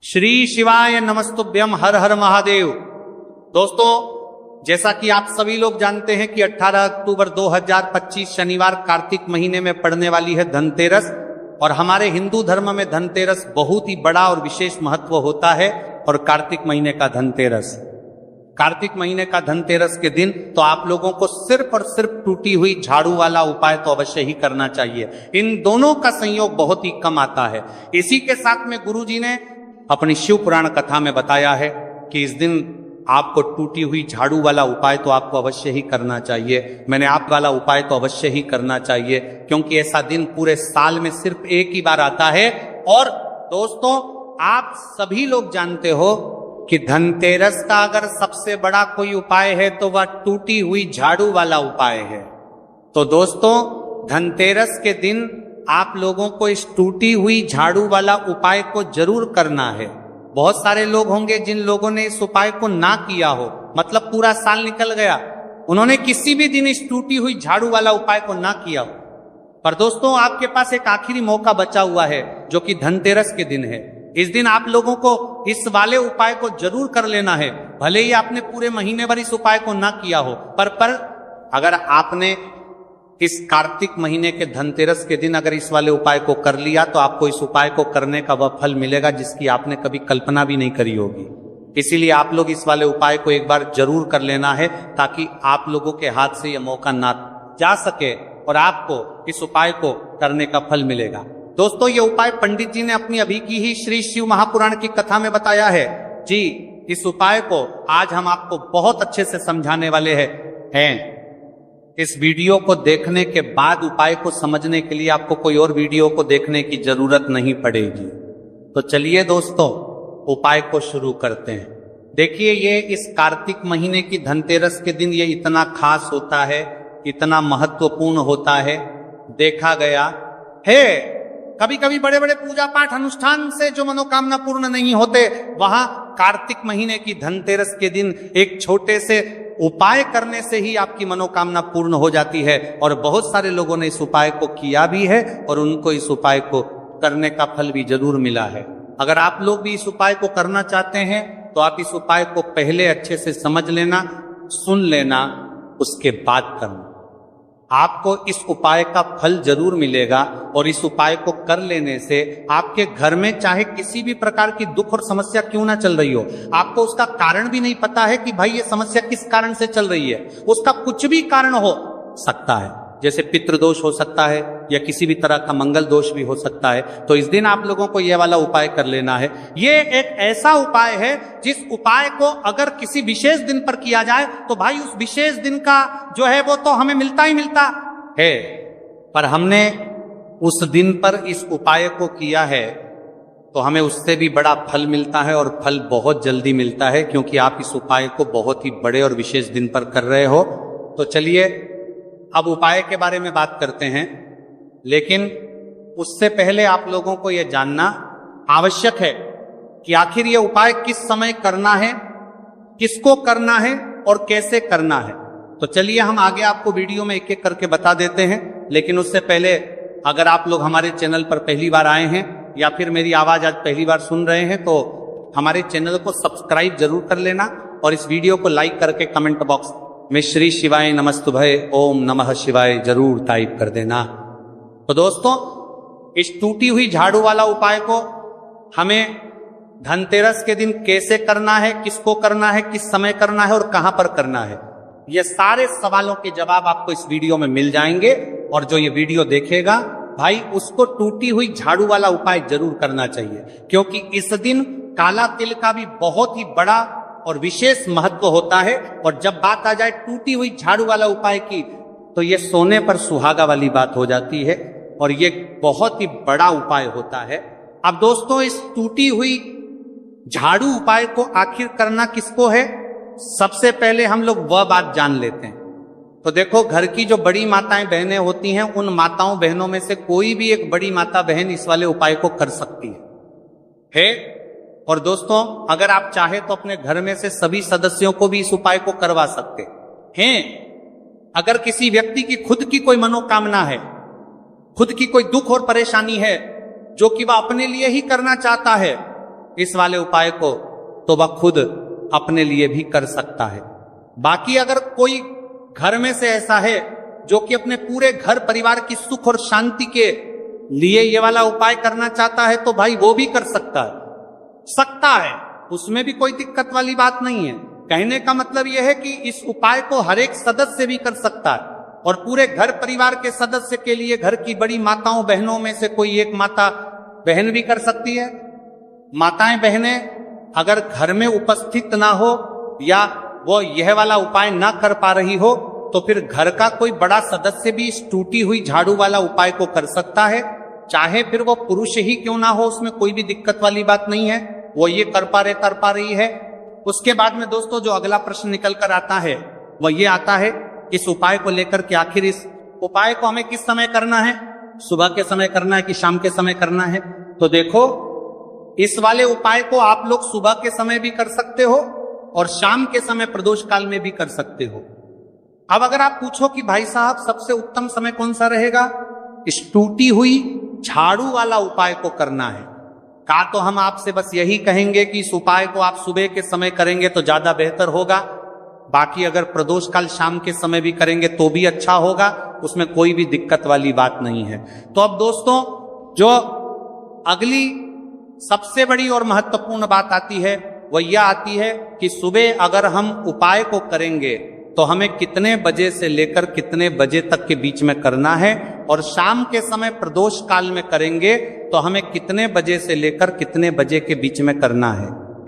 श्री शिवाय नमस्तुभ्यम, हर हर महादेव। दोस्तों, जैसा कि आप सभी लोग जानते हैं कि 18 अक्टूबर 2025 शनिवार कार्तिक महीने में पड़ने वाली है धनतेरस। और हमारे हिंदू धर्म में धनतेरस बहुत ही बड़ा और विशेष महत्व होता है। और कार्तिक महीने का धनतेरस के दिन तो आप लोगों को सिर्फ और सिर्फ टूटी हुई झाड़ू वाला उपाय तो अवश्य ही करना चाहिए। इन दोनों का संयोग बहुत ही कम आता है। इसी के साथ में गुरुजी ने अपनी शिव पुराण कथा में बताया है कि इस दिन आपको टूटी हुई झाड़ू वाला उपाय तो आपको अवश्य ही करना चाहिए। मैंने आप वाला उपाय तो अवश्य ही करना चाहिए, क्योंकि ऐसा दिन पूरे साल में सिर्फ एक ही बार आता है। और दोस्तों, आप सभी लोग जानते हो कि धनतेरस का अगर सबसे बड़ा कोई उपाय है तो वह टूटी हुई झाड़ू वाला उपाय है। तो दोस्तों, धनतेरस के दिन आप लोगों को इस टूटी हुई झाड़ू वाला उपाय को जरूर करना है। बहुत सारे लोग होंगे जिन लोगों ने इस उपाय को ना किया हो, मतलब पूरा साल निकल गया, उन्होंने किसी भी दिन इस टूटी हुई झाड़ू वाला उपाय को ना किया हो। पर दोस्तों, आपके पास एक आखिरी मौका बचा हुआ है, जो कि धनतेरस के दिन है। इस दिन आप लोगों को इस वाले उपाय को जरूर कर लेना है। भले ही आपने पूरे महीने भर इस उपाय को ना किया हो, पर अगर आपने इस कार्तिक महीने के धनतेरस के दिन अगर इस वाले उपाय को कर लिया तो आपको इस उपाय को करने का वह फल मिलेगा जिसकी आपने कभी कल्पना भी नहीं करी होगी। इसीलिए आप लोग इस वाले उपाय को एक बार जरूर कर लेना है, ताकि आप लोगों के हाथ से यह मौका ना जा सके और आपको इस उपाय को करने का फल मिलेगा। दोस्तों, ये उपाय पंडित जी ने अपनी अभी की ही श्री शिव महापुराण की कथा में बताया है जी। इस उपाय को आज हम आपको बहुत अच्छे से समझाने वाले हैं। इस वीडियो को देखने के बाद उपाय को समझने के लिए आपको कोई और वीडियो को देखने की जरूरत नहीं पड़ेगी। तो चलिए दोस्तों, उपाय को शुरू करते हैं। देखिए, ये इस कार्तिक महीने की धनतेरस के दिन ये इतना खास होता है, इतना महत्वपूर्ण होता है। देखा गया है कभी कभी बड़े बड़े पूजा पाठ अनुष्ठान से जो मनोकामना पूर्ण नहीं होते, वहां कार्तिक महीने की धनतेरस के दिन एक छोटे से उपाय करने से ही आपकी मनोकामना पूर्ण हो जाती है। और बहुत सारे लोगों ने इस उपाय को किया भी है और उनको इस उपाय को करने का फल भी जरूर मिला है। अगर आप लोग भी इस उपाय को करना चाहते हैं तो आप इस उपाय को पहले अच्छे से समझ लेना, सुन लेना, उसके बाद करना। आपको इस उपाय का फल जरूर मिलेगा। और इस उपाय को कर लेने से आपके घर में चाहे किसी भी प्रकार की दुख और समस्या क्यों ना चल रही हो, आपको उसका कारण भी नहीं पता है कि भाई ये समस्या किस कारण से चल रही है, उसका कुछ भी कारण हो सकता है। जैसे पितृदोष हो सकता है या किसी भी तरह का मंगल दोष भी हो सकता है। तो इस दिन आप लोगों को यह वाला उपाय कर लेना है। ये एक ऐसा उपाय है जिस उपाय को अगर किसी विशेष दिन पर किया जाए तो भाई उस विशेष दिन का जो है वो तो हमें मिलता ही मिलता है। पर हमने उस दिन पर इस उपाय को किया है तो हमें उससे भी बड़ा फल मिलता है, और फल बहुत जल्दी मिलता है, क्योंकि आप इस उपाय को बहुत ही बड़े और विशेष दिन पर कर रहे हो। तो चलिए अब उपाय के बारे में बात करते हैं। लेकिन उससे पहले आप लोगों को यह जानना आवश्यक है कि आखिर यह उपाय किस समय करना है, किसको करना है और कैसे करना है। तो चलिए हम आगे आपको वीडियो में एक एक करके बता देते हैं। लेकिन उससे पहले अगर आप लोग हमारे चैनल पर पहली बार आए हैं या फिर मेरी आवाज आज पहली बार सुन रहे हैं तो हमारे चैनल को सब्सक्राइब जरूर कर लेना, और इस वीडियो को लाइक करके कमेंट बॉक्स में श्री शिवाय नमस्तुभय ओम नमः शिवाय जरूर टाइप कर देना। तो दोस्तों, इस टूटी हुई झाड़ू वाला उपाय को हमें धनतेरस के दिन कैसे करना है, किसको करना है, किस समय करना है और कहां पर करना है, ये सारे सवालों के जवाब आपको इस वीडियो में मिल जाएंगे। और जो ये वीडियो देखेगा भाई, उसको टूटी हुई झाड़ू वाला उपाय जरूर करना चाहिए, क्योंकि इस दिन काला तिल का भी बहुत ही बड़ा और विशेष महत्व होता है। और जब बात आ जाए टूटी हुई झाड़ू वाला उपाय की, तो ये सोने पर सुहागा वाली बात हो जाती है और ये बहुत ही बड़ा उपाय होता है। अब दोस्तों, इस टूटी हुई झाड़ू उपाय को आखिर करना किसको है, सबसे पहले हम लोग वह बात जान लेते हैं। तो देखो, घर की जो बड़ी माताएं बहनें होती हैं, उन माताओं बहनों में से कोई भी एक बड़ी माता बहन इस वाले उपाय को कर सकती है। और दोस्तों, अगर आप चाहे तो अपने घर में से सभी सदस्यों को भी इस उपाय को करवा सकते हैं। अगर किसी व्यक्ति की खुद की कोई मनोकामना है, खुद की कोई दुख और परेशानी है जो कि वह अपने लिए ही करना चाहता है, इस वाले उपाय को तो वह खुद अपने लिए भी कर सकता है। बाकी अगर कोई घर में से ऐसा है जो कि अपने पूरे घर परिवार की सुख और शांति के लिए ये वाला उपाय करना चाहता है तो भाई वो भी कर सकता है, उसमें भी कोई दिक्कत वाली बात नहीं है। कहने का मतलब यह है कि इस उपाय को हर एक सदस्य भी कर सकता है और पूरे घर परिवार के सदस्य के लिए घर की बड़ी माताओं बहनों में से कोई एक माता बहन भी कर सकती है। माताएं बहनें अगर घर में उपस्थित ना हो या वो यह वाला उपाय ना कर पा रही हो तो फिर घर का कोई बड़ा सदस्य भी इस टूटी हुई झाड़ू वाला उपाय को कर सकता है, चाहे फिर वो पुरुष ही क्यों ना हो, उसमें कोई भी दिक्कत वाली बात नहीं है। वो ये कर पा रही है। उसके बाद में दोस्तों जो अगला प्रश्न निकल कर आता है वह ये आता है इस उपाय को लेकर कि आखिर इस उपाय को हमें किस समय करना है, सुबह के समय करना है कि शाम के समय करना है। तो देखो इस वाले उपाय को आप लोग सुबह के समय भी कर सकते हो और शाम के समय प्रदोष काल में भी कर सकते हो। अब अगर आप पूछो कि भाई साहब सबसे उत्तम समय कौन सा रहेगा, इस टूटी हुई झाड़ू वाला उपाय को करना है का तो हम आपसे बस यही कहेंगे कि इस उपाय को आप सुबह के समय करेंगे तो ज्यादा बेहतर होगा। बाकी अगर प्रदोष काल शाम के समय भी करेंगे तो भी अच्छा होगा, उसमें कोई भी दिक्कत वाली बात नहीं है। तो अब दोस्तों जो अगली सबसे बड़ी और महत्वपूर्ण बात आती है वह यह आती है कि सुबह अगर हम उपाय को करेंगे तो हमें कितने बजे से लेकर कितने बजे तक के बीच में करना है और शाम के समय प्रदोष काल में करेंगे तो हमें कितने बजे से लेकर कितने बजे के बीच में करना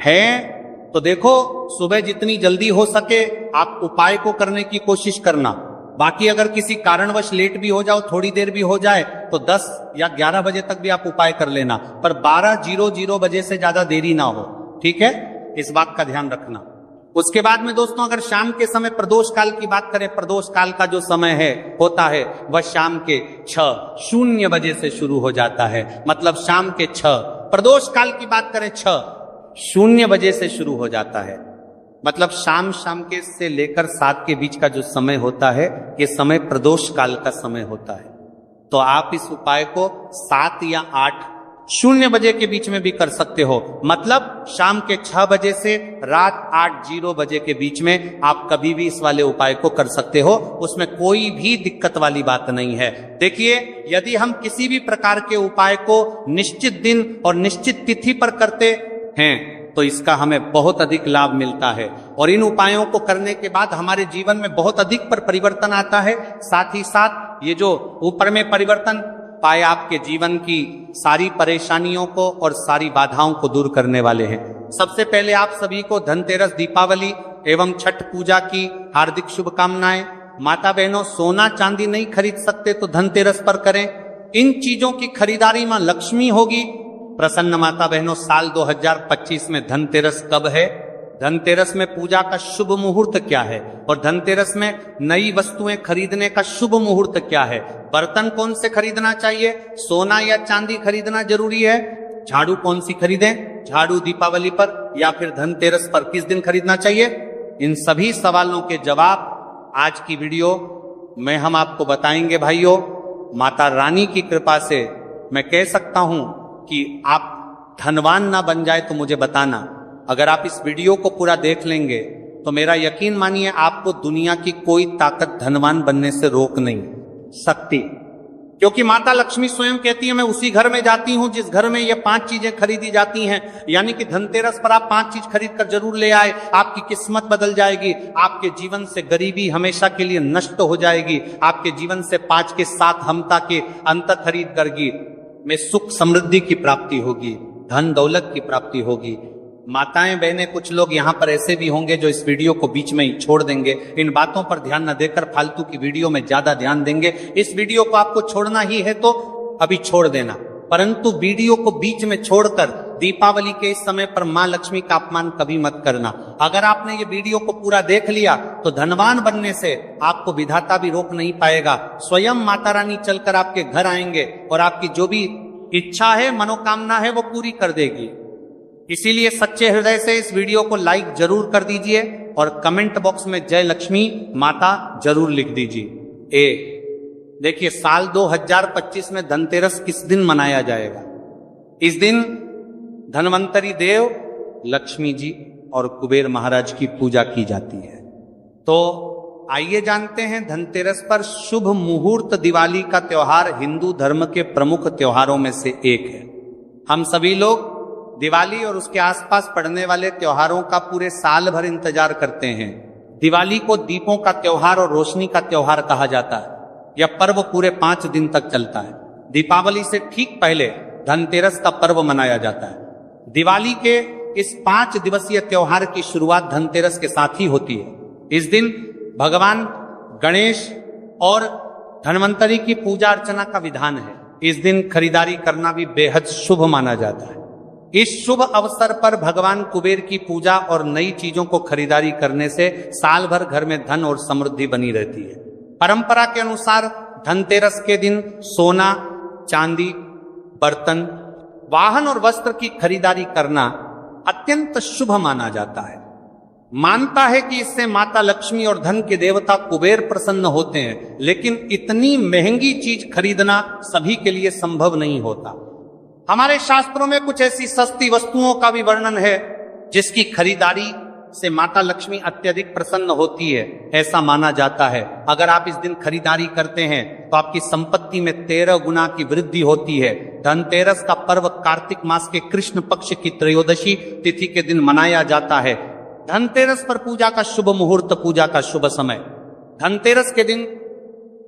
है। तो देखो सुबह जितनी जल्दी हो सके आप उपाय को करने की कोशिश करना। बाकी अगर किसी कारणवश लेट भी हो जाओ, थोड़ी देर भी हो जाए तो 10 या 11 बजे तक भी आप उपाय कर लेना, पर 12:00 बजे से ज्यादा देरी ना हो, ठीक है, इस बात का ध्यान रखना। उसके बाद में दोस्तों अगर शाम के समय प्रदोष काल की बात करें, प्रदोष काल का जो समय होता है वह शाम के 6:00 बजे से शुरू हो जाता है। मतलब शाम के 6, प्रदोष काल की बात करें 6:00 बजे से शुरू हो जाता है। मतलब शाम के से लेकर 7 के बीच का जो समय होता है ये समय प्रदोष काल का समय होता है। तो आप इस उपाय को 7 या 8:00 बजे के बीच में भी कर सकते हो। मतलब शाम के 6 बजे से रात 8:00 बजे के बीच में आप कभी भी इस वाले उपाय को कर सकते हो, उसमें कोई भी दिक्कत वाली बात नहीं है। देखिए यदि हम किसी भी प्रकार के उपाय को निश्चित दिन और निश्चित तिथि पर करते हैं तो इसका हमें बहुत अधिक लाभ मिलता है और इन उपायों को करने के बाद हमारे जीवन में बहुत अधिक परिवर्तन आता है। साथ ही साथ ये जो ऊपर में परिवर्तन पाए आपके जीवन की सारी परेशानियों को और सारी बाधाओं को दूर करने वाले हैं। सबसे पहले आप सभी को धनतेरस, दीपावली एवं छठ पूजा की हार्दिक शुभकामनाएं। माता बहनों सोना चांदी नहीं खरीद सकते तो धनतेरस पर करें। इन चीजों की खरीदारी मां लक्ष्मी होगी प्रसन्न। माता बहनों साल 2025 में धनतेरस कब है, धनतेरस में पूजा का शुभ मुहूर्त क्या है और धनतेरस में नई वस्तुएं खरीदने का शुभ मुहूर्त क्या है, बर्तन कौन से खरीदना चाहिए, सोना या चांदी खरीदना जरूरी है, झाड़ू कौन सी खरीदें, झाड़ू दीपावली पर या फिर धनतेरस पर किस दिन खरीदना चाहिए, इन सभी सवालों के जवाब आज की वीडियो में हम आपको बताएंगे। भाइयों माता रानी की कृपा से मैं कह सकता हूं कि आप धनवान ना बन जाए तो मुझे बताना। अगर आप इस वीडियो को पूरा देख लेंगे तो मेरा यकीन मानिए आपको दुनिया की कोई ताकत धनवान बनने से रोक नहीं सकती, क्योंकि माता लक्ष्मी स्वयं कहती है मैं उसी घर में जाती हूं जिस घर में ये 5 चीजें खरीदी जाती हैं। यानी कि धनतेरस पर आप 5 चीज खरीद कर जरूर ले आए, आपकी किस्मत बदल जाएगी, आपके जीवन से गरीबी हमेशा के लिए नष्ट हो जाएगी, आपके जीवन से 5 के 7 हमता के अंत खरीद करगी में सुख समृद्धि की प्राप्ति होगी, धन दौलत की प्राप्ति होगी। माताएं बहनें कुछ लोग यहाँ पर ऐसे भी होंगे जो इस वीडियो को बीच में ही छोड़ देंगे, इन बातों पर ध्यान न देकर फालतू की वीडियो में ज्यादा ध्यान देंगे। इस वीडियो को आपको छोड़ना ही है तो अभी छोड़ देना, परंतु वीडियो को बीच में छोड़कर दीपावली के इस समय पर मां लक्ष्मी का अपमान कभी मत करना। अगर आपने ये वीडियो को पूरा देख लिया तो धनवान बनने से आपको विधाता भी रोक नहीं पाएगा। स्वयं माता रानी चलकर आपके घर आएंगे और आपकी जो भी इच्छा है, मनोकामना है, वो पूरी कर देगी। इसीलिए सच्चे हृदय से इस वीडियो को लाइक जरूर कर दीजिए और कमेंट बॉक्स में जय लक्ष्मी माता जरूर लिख दीजिए। देखिए साल 2025 में धनतेरस किस दिन मनाया जाएगा। इस दिन धन्वंतरी देव, लक्ष्मी जी और कुबेर महाराज की पूजा की जाती है। तो आइए जानते हैं धनतेरस पर शुभ मुहूर्त। दिवाली का त्योहार हिंदू धर्म के प्रमुख त्योहारों में से एक है। हम सभी लोग दिवाली और उसके आसपास पड़ने वाले त्योहारों का पूरे साल भर इंतजार करते हैं। दिवाली को दीपों का त्योहार और रोशनी का त्योहार कहा जाता है। यह पर्व पूरे 5 दिन तक चलता है। दीपावली से ठीक पहले धनतेरस का पर्व मनाया जाता है। दिवाली के इस 5 दिवसीय त्योहार की शुरुआत धनतेरस के साथ ही होती है। इस दिन भगवान गणेश और धन्वंतरी की पूजा अर्चना का विधान है। इस दिन खरीदारी करना भी बेहद शुभ माना जाता है। इस शुभ अवसर पर भगवान कुबेर की पूजा और नई चीजों को खरीदारी करने से साल भर घर में धन और समृद्धि बनी रहती है। परंपरा के अनुसार धनतेरस के दिन सोना, चांदी, बर्तन, वाहन और वस्त्र की खरीदारी करना अत्यंत शुभ माना जाता है। मानता है कि इससे माता लक्ष्मी और धन के देवता कुबेर प्रसन्न होते हैं, लेकिन इतनी महंगी चीज खरीदना सभी के लिए संभव नहीं होता। हमारे शास्त्रों में कुछ ऐसी सस्ती वस्तुओं का भी वर्णन है जिसकी खरीदारी से माता लक्ष्मी अत्यधिक प्रसन्न होती है। ऐसा माना जाता है अगर आप इस दिन खरीदारी करते हैं तो आपकी संपत्ति में 13 गुना की वृद्धि होती है। धनतेरस का पर्व कार्तिक मास के कृष्ण पक्ष की त्रयोदशी तिथि के दिन मनाया जाता है। धनतेरस पर पूजा का शुभ मुहूर्त, पूजा का शुभ समय। धनतेरस के दिन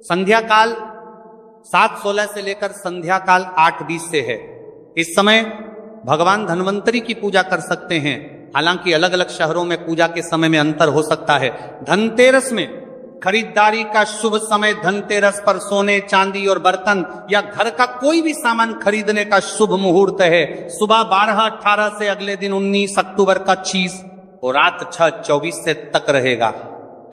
संध्या काल 7:16 से लेकर संध्या काल 8:20 से है। इस समय भगवान धन्वंतरी की पूजा कर सकते हैं। हालांकि अलग अलग शहरों में पूजा के समय में अंतर हो सकता है। धनतेरस में खरीदारी का शुभ समय धनतेरस पर सोने, चांदी और बर्तन या घर का कोई भी सामान खरीदने का शुभ मुहूर्त है। सुबह 12:18 से अगले दिन 19 अक्टूबर का 25 और रात 6:24 से तक रहेगा।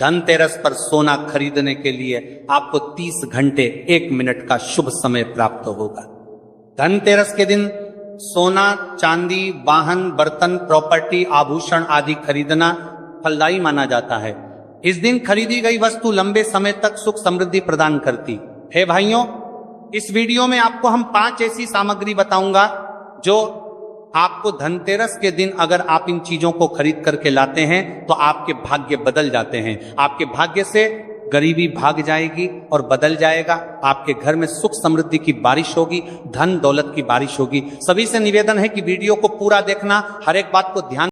धनतेरस पर सोना खरीदने के लिए आपको 30 घंटे 1 मिनट का शुभ समय प्राप्त होगा। धनतेरस के दिन सोना, चांदी, वाहन, बर्तन, प्रॉपर्टी, आभूषण आदि खरीदना फलदायी माना जाता है। इस दिन खरीदी गई वस्तु लंबे समय तक सुख समृद्धि प्रदान करती है। भाइयों, इस वीडियो में आपको हम 5 ऐसी सामग्री बताऊंगा जो आपको धनतेरस के दिन अगर आप इन चीजों को खरीद करके लाते हैं तो आपके भाग्य बदल जाते हैं। आपके भाग्य से गरीबी भाग जाएगी और बदल जाएगा। आपके घर में सुख समृद्धि की बारिश होगी, धन दौलत की बारिश होगी। सभी से निवेदन है कि वीडियो को पूरा देखना, हर एक बात को ध्यान